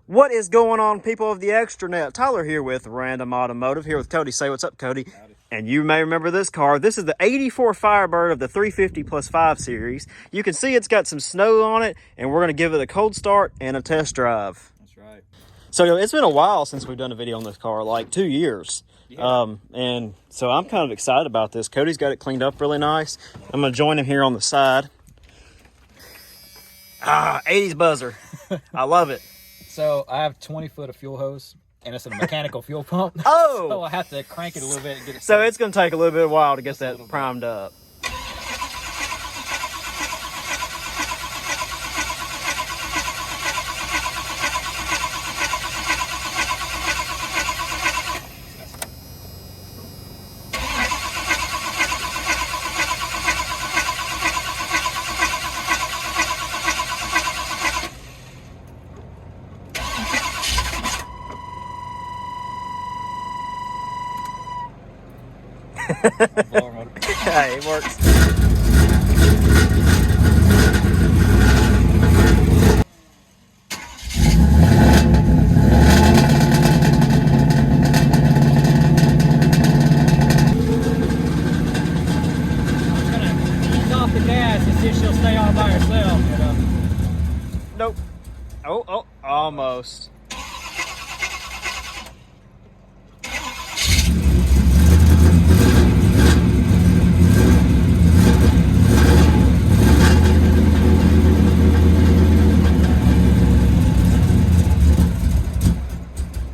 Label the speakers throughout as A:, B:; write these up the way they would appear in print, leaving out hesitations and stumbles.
A: What is going on, people of the extranet? Tyler here with Random Automotive, here with Cody. Say what's up, Cody.
B: Howdy.
A: And you may remember this car. This is the 84 Firebird of the 350 plus 5 series. You can see it's got some snow on it, and we're going to give it a cold start and a test drive.
B: That's right.
A: So it's been a while since we've done a video on this car, like 2 years.
B: Yeah.
A: And so I'm kind of excited about this. Cody's got it cleaned up really nice. I'm going to join him here on the side. 80s buzzer. I love it.
B: So I have 20 foot of fuel hose, and it's a mechanical fuel pump.
A: Oh!
B: So I have to crank it a little bit and get it.
A: So it's going to take a little bit of a while to get that primed up.
B: blower motor.
A: Hey, it works.
B: Ease off the gas and see if she'll stay on by herself, you know.
A: Nope. Oh, almost.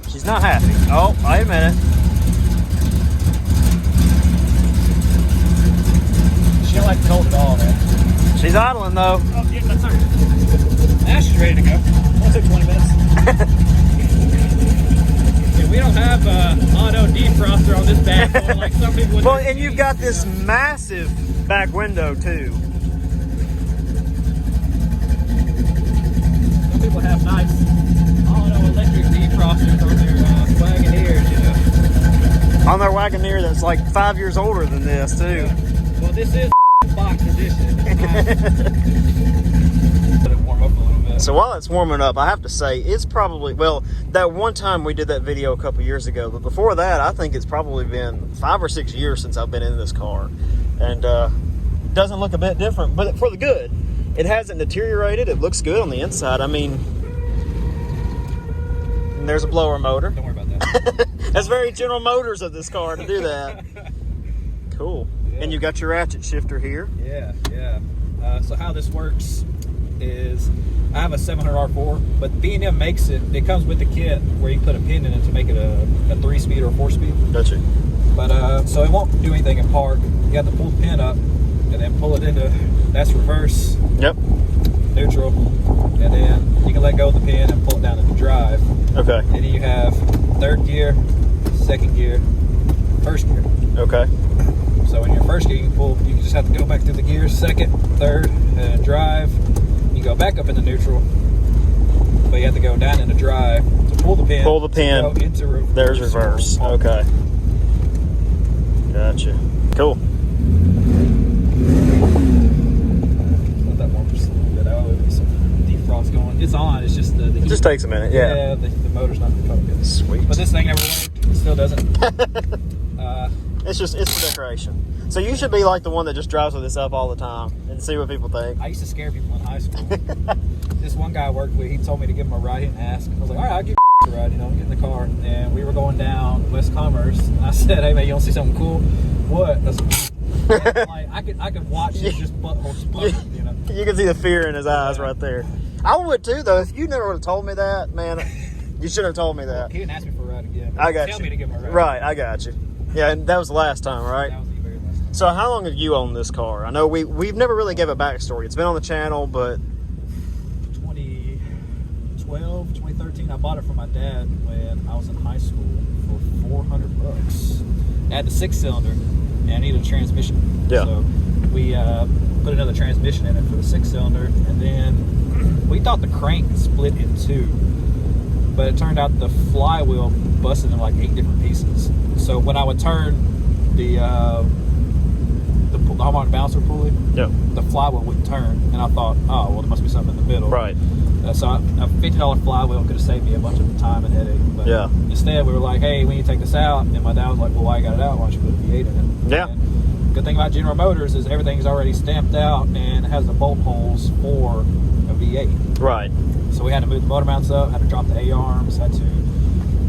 A: She's not happy. Oh, wait a minute.
B: She don't like the cold at all, man.
A: She's idling though.
B: Oh, yeah, that's her. Now she's ready to go. Only took 20 minutes. Yeah, we don't have auto defroster on this bad boy like some people would.
A: Well, and you've got this massive back window too.
B: Some people have nice auto electric defrosters on their Wagoneers, you know.
A: On their Wagoneer that's like 5 years older than this too.
B: Well, this is box edition. Let it warm up a little bit.
A: So while it's warming up, I have to say it's probably, well, that one time we did that video a couple years ago, but before that, I think it's probably been 5 or 6 years since I've been in this car. And it doesn't look a bit different, but for the good. It hasn't deteriorated. It looks good on the inside. I mean, and there's a blower motor.
B: Don't worry about that.
A: That's very General Motors of this car to do that. Cool.
B: Yeah.
A: And you got your ratchet shifter here.
B: Yeah. So how this works is I have a 700R4, but B&M makes it. It comes with the kit where you put a pin in it to make it a 3-speed or a 4-speed.
A: Gotcha.
B: But so it won't do anything in park. You have to pull the pin up and then pull it into, that's reverse.
A: Yep.
B: Neutral, and then you can let go of the pin and pull it down into drive.
A: Okay.
B: And then you have third gear, second gear, first gear.
A: Okay.
B: So in your first gear, you just have to go back through the gears, second, third, and drive. You go back up into neutral, but you have to go down into drive to pull the pin.
A: Pull the pin.
B: Go into reverse.
A: There's reverse. Okay. Gotcha. Cool.
B: Let that warm just a little bit out. There's some defrost going. It's on. It's just the
A: It
B: heat.
A: just takes a minute. Yeah.
B: The motor's not focused.
A: Sweet.
B: But this thing never worked. It still doesn't.
A: It's for decoration. So you should be like the one that just drives with this up all the time and see what people think.
B: I used to scare people in high school. This one guy I worked with, he told me to give him a ride. He didn't ask. I was like, all right, I'll give you a ride. You know, get in the car. And we were going down West Commerce. And I said, hey man, you want to see something cool? What? I said, like, I could watch his just butthole sputter, you know.
A: You can see the fear in his eyes right there. I would too, though. If you never would have told me that, man, you should have told me that.
B: He didn't ask me for a ride again.
A: I got
B: Tell
A: you.
B: me to give him a ride.
A: Right, I got you. Yeah, and that was the last time, right?
B: That was the very last time.
A: So how long have you owned this car? I know we've never really gave a backstory. It's been on the channel, but
B: 2012, 2013, I bought it from my dad when I was in high school for $400. I had the 6-cylinder and I needed a transmission.
A: Yeah.
B: So we put another transmission in it for the 6-cylinder, and then we thought the crank split in two, but it turned out the flywheel busted in like 8 different pieces. So when I would turn the harmonic balancer pulley,
A: yeah,
B: the flywheel wouldn't turn, and I thought, oh well, there must be something in the middle.
A: Right.
B: So a $50 flywheel could have saved me a bunch of time and headache. But
A: Yeah.
B: instead, we were like, hey, we need to take this out. And my dad was like, well, why you got it out? Why don't you put a V8 in it?
A: Yeah.
B: And good thing about General Motors is everything's already stamped out and it has the bolt holes for a V8.
A: Right.
B: So we had to move the motor mounts up, had to drop the A-arms, had to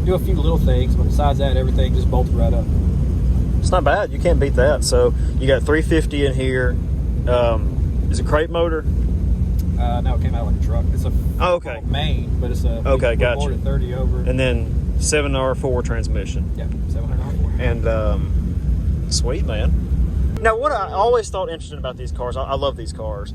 B: do a few little things. But besides that, everything just bolted right up.
A: It's not bad. You can't beat that. So you got 350 in here. Is it crate motor?
B: No, it came out like a truck. It's a
A: okay.
B: main, but it's a
A: okay, gotcha.
B: 30 over.
A: And then 7R4 transmission.
B: Yeah, 700R4.
A: And sweet, man. Now, what I always thought interesting about these cars, I love these cars.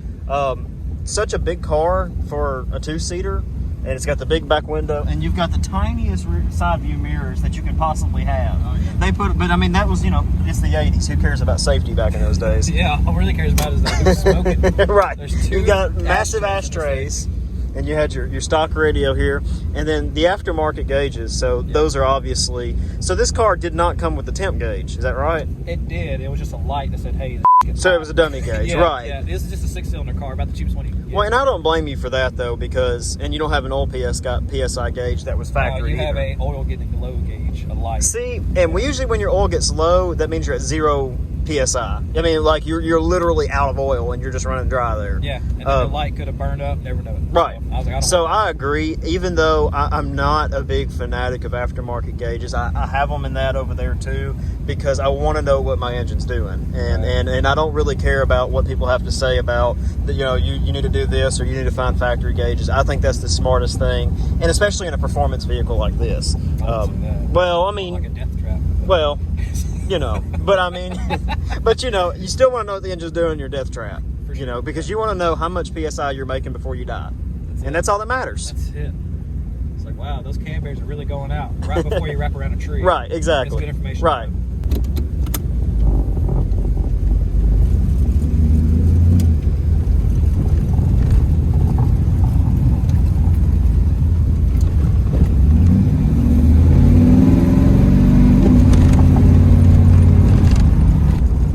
A: Such a big car for a two-seater. And it's got the big back window, and you've got the tiniest side view mirrors that you can possibly have.
B: Oh, yeah.
A: But I mean, that was, it's the 80s. Who cares about safety back in those days?
B: Yeah, all really cares about is that who's smoking.
A: Right.
B: You
A: got massive ashtrays, and you had your stock radio here, and then the aftermarket gauges. So those are obviously. So this car did not come with the temp gauge. Is that right?
B: It did. It was just a light that said, "Hey."
A: So it was a dummy gauge, right?
B: Yeah, this is just a 6-cylinder car, about the cheapest one you can get.
A: Well, and I don't blame you for that though, because you don't have an old PSI gauge that was factory.
B: You have a oil getting low gauge, a light.
A: See, and we usually when your oil gets low, that means you're at 0 PSI. I mean, like you're literally out of oil and you're just running dry there.
B: Yeah, and then the light could have burned up. Never know.
A: Right.
B: So I was like,
A: I agree. Even though I'm not a big fanatic of aftermarket gauges, I have them in that over there too, because I want to know what my engine's doing, and I don't really care about what people have to say about that. You need to do this or you need to find factory gauges. I think that's the smartest thing, and especially in a performance vehicle like this. Well, I mean,
B: like a death trap.
A: Well. But I mean, you still want to know what the engine's doing in your death trap,
B: sure.
A: Because you want to know how much PSI you're making before you die. That's all that matters.
B: That's it. It's like, wow, those cam bears are really going out right before you wrap around a tree.
A: Right, exactly.
B: That's good information.
A: Right.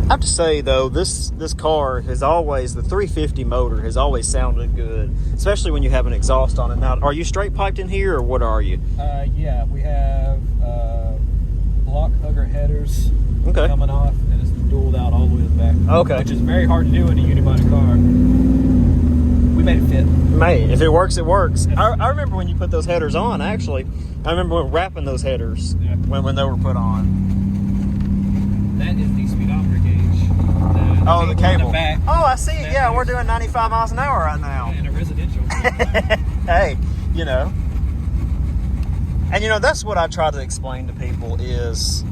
A: I have to say though, this car has always, the 350 motor has always sounded good, especially when you have an exhaust on it. Now, are you straight piped in here or what are you?
B: Yeah, we have block hugger headers coming off, and it's dualed out all the way to the back.
A: Okay.
B: Which is very hard to do in a unibody car. We made it fit.
A: Mate, if it works, it works. I remember when you put those headers on, actually. I remember wrapping those headers when they were put on.
B: That is the speedometer gauge.
A: The cable.
B: In the back.
A: Oh, I see it. Yeah, we're doing 95 miles an hour right now.
B: In a residential.
A: Hey, And that's what I try to explain to people is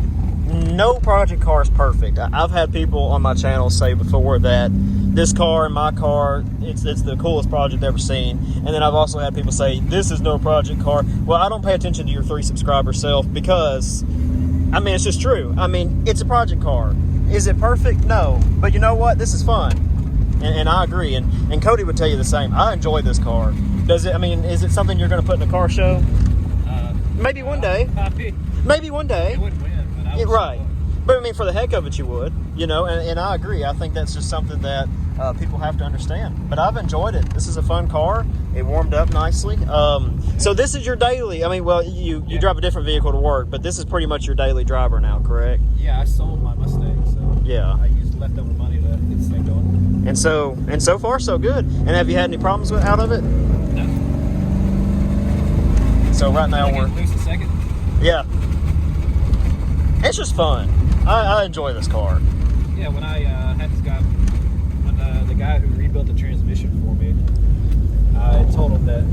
A: no project car is perfect. I've had people on my channel say before that this car and my car, it's the coolest project I've ever seen. And then I've also had people say, this is no project car. Well, I don't pay attention to your 3 subscriber self because, it's just true. It's a project car. Is it perfect? No. But you know what? This is fun. And I agree. And Cody would tell you the same. I enjoy this car. Is it something you're going to put in a car show? Maybe one day. Maybe one day.
B: It wouldn't win, but I would.
A: Right. But for the heck of it, you would. And I agree. I think that's just something that people have to understand. But I've enjoyed it. This is a fun car. It warmed up nicely. So this is your daily. You drive a different vehicle to work, but this is pretty much your daily driver now, correct?
B: Yeah, I sold my Mustang, so
A: yeah,
B: I used leftover money to get this thing going.
A: And so far so good. And have you had any problems out of it?
B: No.
A: So right now we're
B: at least a second.
A: Yeah. It's just fun. I enjoy this car.
B: Yeah, when I had this guy, the guy who rebuilt the transmission for me, I told him that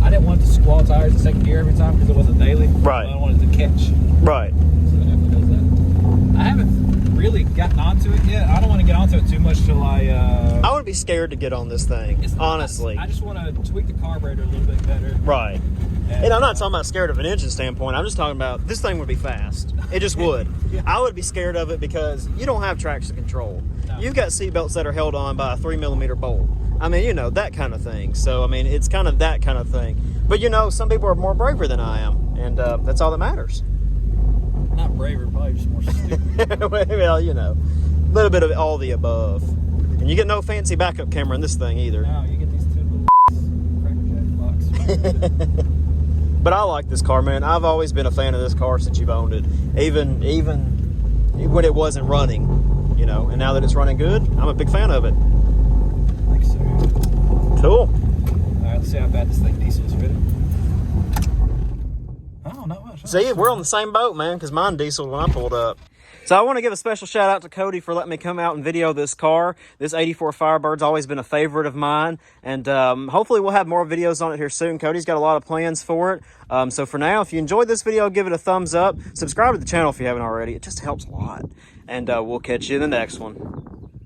B: I didn't want it to squall tires in second gear every time because it wasn't daily.
A: Right.
B: I wanted it to catch.
A: Right.
B: So that does that. I haven't really gotten onto it yet. I don't want to get onto it too much till I
A: would be scared to get on this thing, honestly.
B: I just want to tweak the carburetor a little bit better.
A: Right. And I'm not talking about scared of an engine standpoint. I'm just talking about this thing would be fast. It just would.
B: Yeah.
A: I would be scared of it because you don't have traction control. No. You've got seatbelts that are held on by a 3mm bolt. That kind of thing. So, it's kind of that kind of thing. But, some people are more braver than I am. And that's all that matters.
B: Not braver, probably just more stupid.
A: Well, a little bit of all the above. And you get no fancy backup camera in this thing either.
B: No, you get these two little crackerjack blocks.
A: But I like this car, man. I've always been a fan of this car since you've owned it, even when it wasn't running, you know. And now that it's running good, I'm a big fan of it.
B: Thanks, sir.
A: Cool.
B: All right, let's see how bad this thing diesel's fitted. Oh, not much.
A: See, we're on the same boat, man, because mine dieseled when I pulled up. So I want to give a special shout out to Cody for letting me come out and video this car. This 84 Firebird's always been a favorite of mine, and hopefully we'll have more videos on it here soon. Cody's got a lot of plans for it. So for now, if you enjoyed this video, give it a thumbs up. Subscribe to the channel if you haven't already. It just helps a lot. And we'll catch you in the next one.